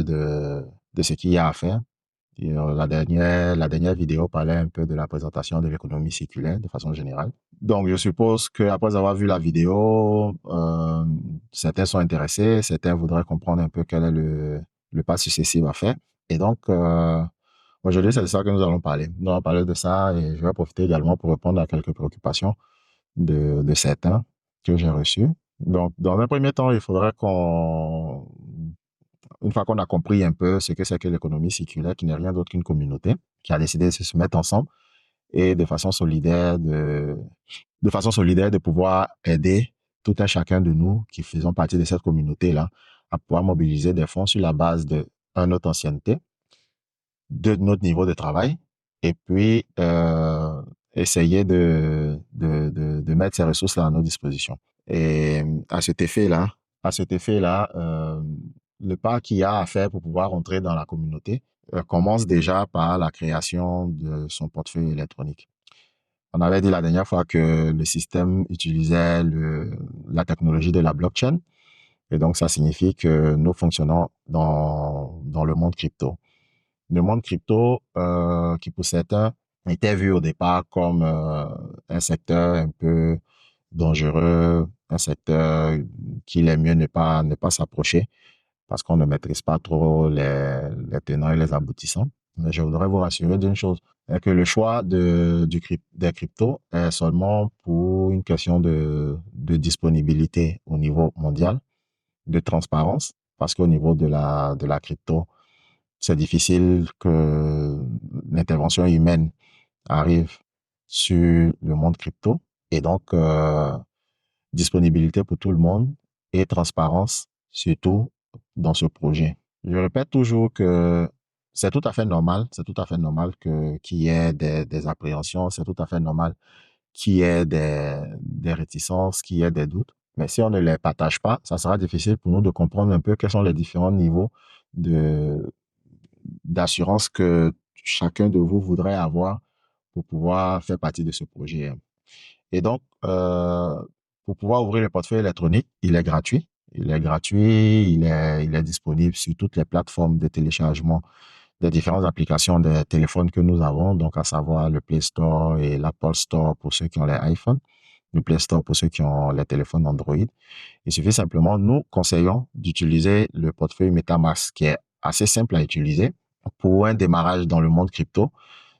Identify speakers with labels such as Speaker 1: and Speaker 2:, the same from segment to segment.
Speaker 1: peu de ce qu'il y a à faire. Et, la dernière vidéo parlait un peu de la présentation de l'économie circulaire de façon générale. Donc, je suppose qu'après avoir vu la vidéo, certains sont intéressés, certains voudraient comprendre un peu quel est le pas successif à faire. Et donc, aujourd'hui, c'est de ça que nous allons parler. Nous allons parler de ça et je vais profiter également pour répondre à quelques préoccupations de certains que j'ai reçus. Donc, dans un premier temps, il faudrait une fois qu'on a compris un peu ce que c'est que l'économie circulaire, qui n'est rien d'autre qu'une communauté qui a décidé de se mettre ensemble et de façon solidaire de pouvoir aider tout un chacun de nous qui faisons partie de cette communauté-là à pouvoir mobiliser des fonds sur la base de notre ancienneté, de notre niveau de travail, et puis essayer de mettre ces ressources-là à nos dispositions. Et à cet effet-là, le pas qu'il y a à faire pour pouvoir entrer dans la communauté commence déjà par la création de son portefeuille électronique. On avait dit la dernière fois que le système utilisait la technologie de la blockchain, et donc ça signifie que nous fonctionnons dans le monde crypto. Le monde crypto, qui pour certains était vu au départ comme un secteur un peu dangereux, un secteur qu'il est mieux ne pas s'approcher parce qu'on ne maîtrise pas trop les tenants et les aboutissants. Mais je voudrais vous rassurer d'une chose, est que le choix des cryptos est seulement pour une question de disponibilité au niveau mondial, de transparence, parce qu'au niveau de la crypto, c'est difficile que l'intervention humaine arrive sur le monde crypto. Et donc, disponibilité pour tout le monde et transparence, surtout dans ce projet. Je répète toujours que c'est tout à fait normal qu'il y ait des appréhensions, c'est tout à fait normal qu'il y ait des réticences, qu'il y ait des doutes. Mais si on ne les partage pas, ça sera difficile pour nous de comprendre un peu quels sont les différents niveaux de d'assurance que chacun de vous voudrait avoir pour pouvoir faire partie de ce projet. Et donc, pour pouvoir ouvrir le portefeuille électronique, il est gratuit. Il est disponible sur toutes les plateformes de téléchargement des différentes applications des téléphones que nous avons, donc à savoir le Play Store et l'Apple Store pour ceux qui ont les iPhones, le Play Store pour ceux qui ont les téléphones Android. Il suffit simplement, nous conseillons d'utiliser le portefeuille MetaMask qui est assez simple à utiliser pour un démarrage dans le monde crypto.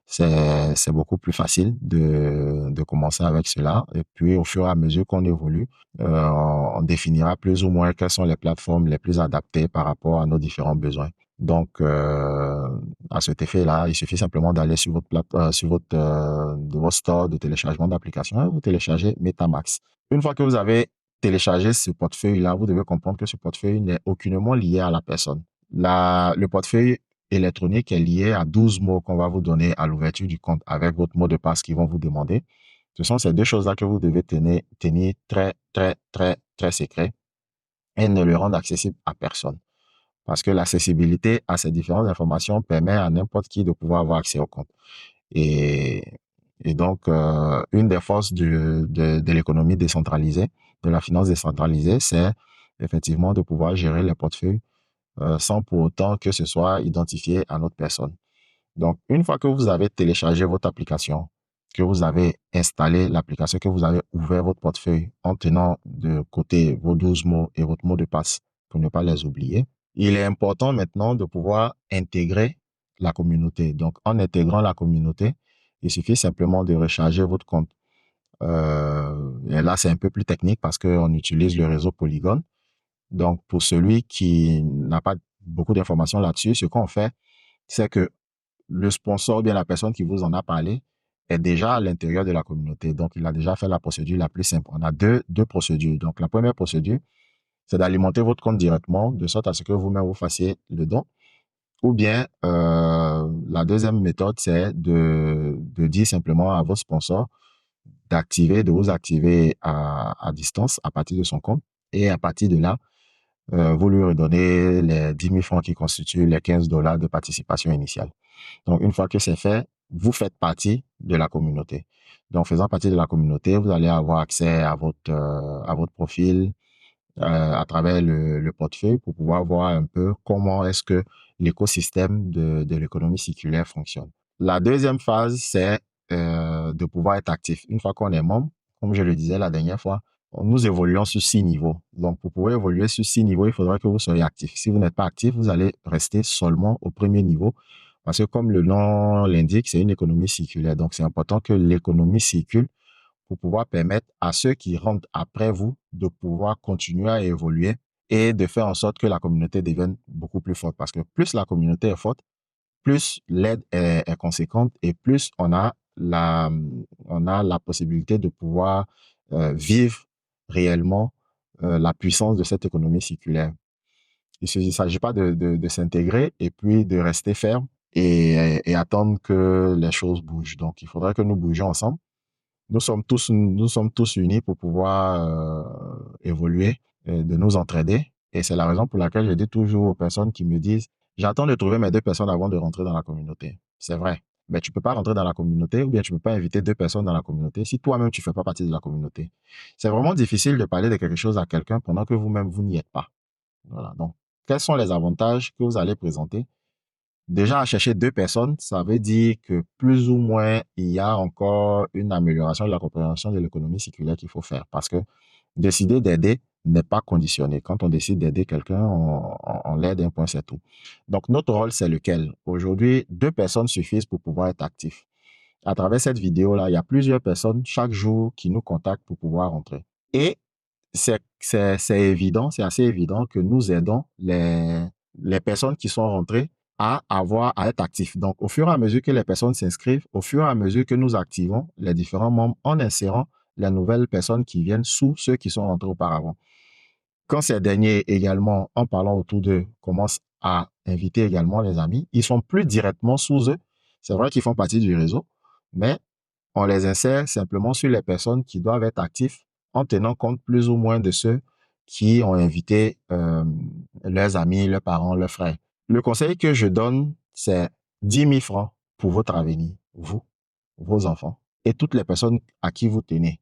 Speaker 1: C'est beaucoup plus facile de commencer avec cela. Et puis, au fur et à mesure qu'on évolue, on définira plus ou moins quelles sont les plateformes les plus adaptées par rapport à nos différents besoins. Donc, à cet effet-là, il suffit simplement d'aller sur votre store de téléchargement d'applications et vous téléchargez MetaMask. Une fois que vous avez téléchargé ce portefeuille-là, vous devez comprendre que ce portefeuille n'est aucunement lié à la personne. Le portefeuille électronique est lié à 12 mots qu'on va vous donner à l'ouverture du compte avec votre mot de passe qu'ils vont vous demander. Ce sont ces deux choses-là que vous devez tenir très, très, très, très secret et ne le rendre accessible à personne. Parce que l'accessibilité à ces différentes informations permet à n'importe qui de pouvoir avoir accès au compte. Et, et donc, une des forces de l'économie décentralisée, de la finance décentralisée, c'est effectivement de pouvoir gérer les portefeuilles sans pour autant que ce soit identifié à notre personne. Donc, une fois que vous avez téléchargé votre application, que vous avez installé l'application, que vous avez ouvert votre portefeuille en tenant de côté vos 12 mots et votre mot de passe pour ne pas les oublier, il est important maintenant de pouvoir intégrer la communauté. Donc, en intégrant la communauté, il suffit simplement de recharger votre compte. Et là, c'est un peu plus technique parce qu'on utilise le réseau Polygon. Donc, pour celui qui n'a pas beaucoup d'informations là-dessus, ce qu'on fait, c'est que le sponsor ou bien la personne qui vous en a parlé est déjà à l'intérieur de la communauté. Donc, il a déjà fait la procédure la plus simple. On a deux procédures. Donc, la première procédure, c'est d'alimenter votre compte directement, de sorte à ce que vous-même vous fassiez le don. Ou bien, la deuxième méthode, c'est de dire simplement à votre sponsor de vous activer à distance à partir de son compte. Et à partir de là, vous lui redonnez les 10 000 francs qui constituent les 15 dollars de participation initiale. Donc, une fois que c'est fait, vous faites partie de la communauté. Donc, faisant partie de la communauté, vous allez avoir accès à votre profil, à travers le portefeuille pour pouvoir voir un peu comment est-ce que l'écosystème de l'économie circulaire fonctionne. La deuxième phase, c'est de pouvoir être actif. Une fois qu'on est membre, comme je le disais la dernière fois, nous évoluons sur 6 niveaux. Donc, pour pouvoir évoluer sur 6 niveaux, il faudra que vous soyez actif. Si vous n'êtes pas actif, vous allez rester seulement au premier niveau parce que comme le nom l'indique, c'est une économie circulaire. Donc, c'est important que l'économie circule pour pouvoir permettre à ceux qui rentrent après vous de pouvoir continuer à évoluer et de faire en sorte que la communauté devienne beaucoup plus forte. Parce que plus la communauté est forte, plus l'aide est conséquente et plus on a la possibilité de pouvoir vivre réellement la puissance de cette économie circulaire. Il ne s'agit pas de s'intégrer et puis de rester ferme et attendre que les choses bougent. Donc, il faudrait que nous bougions ensemble. Nous sommes tous unis pour pouvoir évoluer, de nous entraider. Et c'est la raison pour laquelle je dis toujours aux personnes qui me disent, j'attends de trouver mes 2 personnes avant de rentrer dans la communauté. C'est vrai. Mais tu peux pas rentrer dans la communauté ou bien tu peux pas inviter 2 personnes dans la communauté si toi-même tu fais pas partie de la communauté. C'est vraiment difficile de parler de quelque chose à quelqu'un pendant que vous-même vous n'y êtes pas. Voilà. Donc, quels sont les avantages que vous allez présenter? Déjà, à chercher 2 personnes, ça veut dire que plus ou moins, il y a encore une amélioration de la compréhension de l'économie circulaire qu'il faut faire. Parce que décider d'aider n'est pas conditionné. Quand on décide d'aider quelqu'un, on l'aide, un point, c'est tout. Donc, notre rôle, c'est lequel? Aujourd'hui, 2 personnes suffisent pour pouvoir être actifs. À travers cette vidéo-là, il y a plusieurs personnes chaque jour qui nous contactent pour pouvoir rentrer. Et c'est évident, c'est assez évident que nous aidons les personnes qui sont rentrées à être actifs. Donc, au fur et à mesure que les personnes s'inscrivent, au fur et à mesure que nous activons les différents membres en insérant les nouvelles personnes qui viennent sous ceux qui sont rentrés auparavant. Quand ces derniers également, en parlant autour d'eux, commencent à inviter également les amis, ils sont plus directement sous eux. C'est vrai qu'ils font partie du réseau, mais on les insère simplement sur les personnes qui doivent être actifs en tenant compte plus ou moins de ceux qui ont invité leurs amis, leurs parents, leurs frères. Le conseil que je donne, c'est 10 000 francs pour votre avenir, vous, vos enfants et toutes les personnes à qui vous tenez.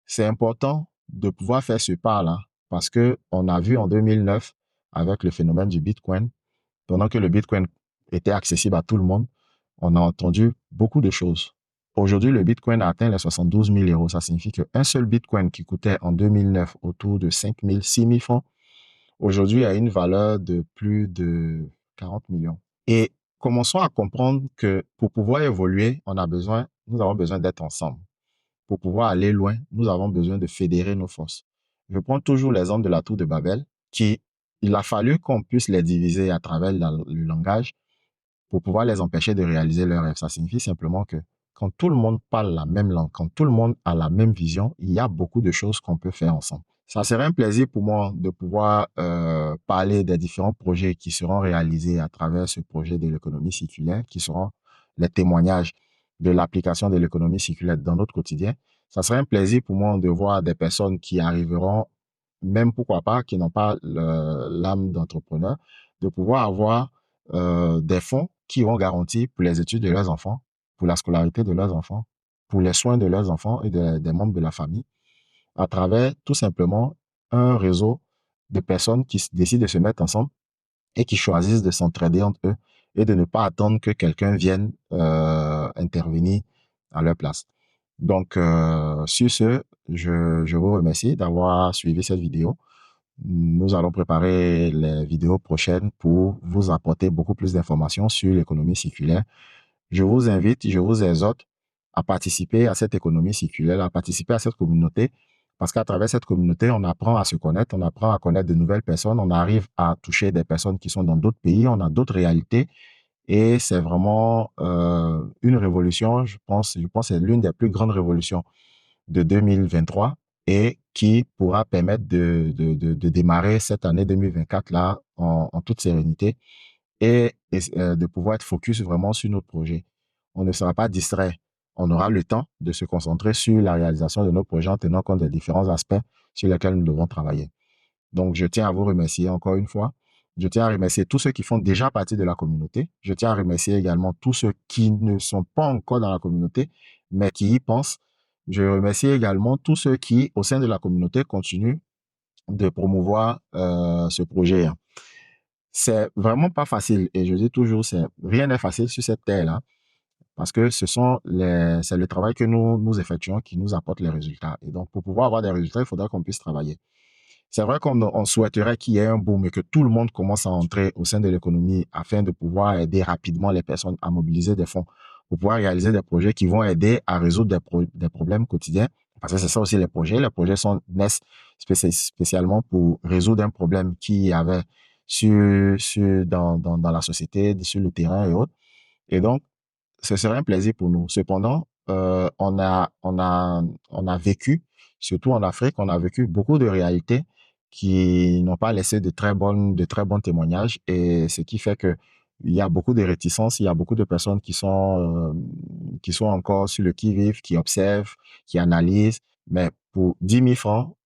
Speaker 1: C'est important de pouvoir faire ce pas-là parce que on a vu en 2009 avec le phénomène du Bitcoin, pendant que le Bitcoin était accessible à tout le monde, on a entendu beaucoup de choses. Aujourd'hui, le Bitcoin a atteint les 72 000 euros. Ça signifie qu'un seul Bitcoin qui coûtait en 2009 autour de 5 000, 6 000 francs, aujourd'hui a une valeur de plus de 40 millions. Et commençons à comprendre que pour pouvoir évoluer, nous avons besoin d'être ensemble. Pour pouvoir aller loin, nous avons besoin de fédérer nos forces. Je prends toujours l'exemple de la tour de Babel, il a fallu qu'on puisse les diviser à travers le langage pour pouvoir les empêcher de réaliser leurs rêves. Ça signifie simplement que quand tout le monde parle la même langue, quand tout le monde a la même vision, il y a beaucoup de choses qu'on peut faire ensemble. Ça serait un plaisir pour moi de pouvoir parler des différents projets qui seront réalisés à travers ce projet de l'économie circulaire, qui seront les témoignages de l'application de l'économie circulaire dans notre quotidien. Ça serait un plaisir pour moi de voir des personnes qui arriveront, même pourquoi pas, qui n'ont pas l'âme d'entrepreneur, de pouvoir avoir des fonds qui vont garantir pour les études de leurs enfants, pour la scolarité de leurs enfants, pour les soins de leurs enfants et des membres de la famille, à travers tout simplement un réseau de personnes qui décident de se mettre ensemble et qui choisissent de s'entraider entre eux et de ne pas attendre que quelqu'un vienne intervenir à leur place. Donc, sur ce, je vous remercie d'avoir suivi cette vidéo. Nous allons préparer les vidéos prochaines pour vous apporter beaucoup plus d'informations sur l'économie circulaire. Je vous invite, je vous exhorte à participer à cette économie circulaire, à participer à cette communauté, parce qu'à travers cette communauté, on apprend à se connaître, on apprend à connaître de nouvelles personnes, on arrive à toucher des personnes qui sont dans d'autres pays, on a d'autres réalités, et c'est vraiment une révolution, je pense que c'est l'une des plus grandes révolutions de 2023 et qui pourra permettre de démarrer cette année 2024 là en toute sérénité et de pouvoir être focus vraiment sur notre projet. On ne sera pas distrait. On aura le temps de se concentrer sur la réalisation de nos projets en tenant compte des différents aspects sur lesquels nous devons travailler. Donc, je tiens à vous remercier encore une fois. Je tiens à remercier tous ceux qui font déjà partie de la communauté. Je tiens à remercier également tous ceux qui ne sont pas encore dans la communauté, mais qui y pensent. Je remercie également tous ceux qui, au sein de la communauté, continuent de promouvoir ce projet, hein. C'est vraiment pas facile. Et je dis toujours, rien n'est facile sur cette terre-là. Parce que c'est le travail que nous effectuons qui nous apporte les résultats. Et donc, pour pouvoir avoir des résultats, il faudra qu'on puisse travailler. C'est vrai qu'on souhaiterait qu'il y ait un boom et que tout le monde commence à entrer au sein de l'économie afin de pouvoir aider rapidement les personnes à mobiliser des fonds pour pouvoir réaliser des projets qui vont aider à résoudre des problèmes quotidiens. Parce que c'est ça aussi les projets. Les projets naissent spécialement pour résoudre un problème qu'il y avait dans la société, sur le terrain et autres. Et donc, ce serait un plaisir pour nous. Cependant, on a vécu, surtout en Afrique, on a vécu beaucoup de réalités qui n'ont pas laissé de très bons témoignages, et ce qui fait que il y a beaucoup de réticences, il y a beaucoup de personnes qui sont encore sur le qui-vive, qui observent, qui analysent, mais pour 10 000 francs,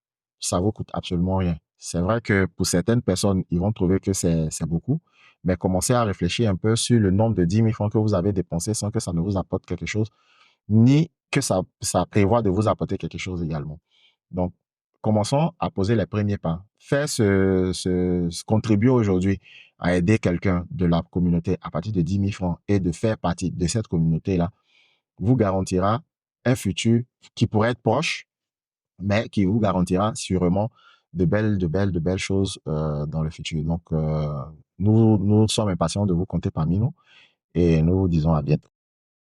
Speaker 1: ça vous coûte absolument rien. C'est vrai que pour certaines personnes, ils vont trouver que c'est beaucoup, mais commencez à réfléchir un peu sur le nombre de 10 000 francs que vous avez dépensés sans que ça ne vous apporte quelque chose, ni que ça prévoit de vous apporter quelque chose également. Donc, commençons à poser les premiers pas. Faire contribuer aujourd'hui à aider quelqu'un de la communauté à partir de 10 000 francs et de faire partie de cette communauté-là vous garantira un futur qui pourrait être proche, mais qui vous garantira sûrement de belles choses dans le futur. Donc, nous sommes impatients de vous compter parmi nous et nous vous disons à bientôt.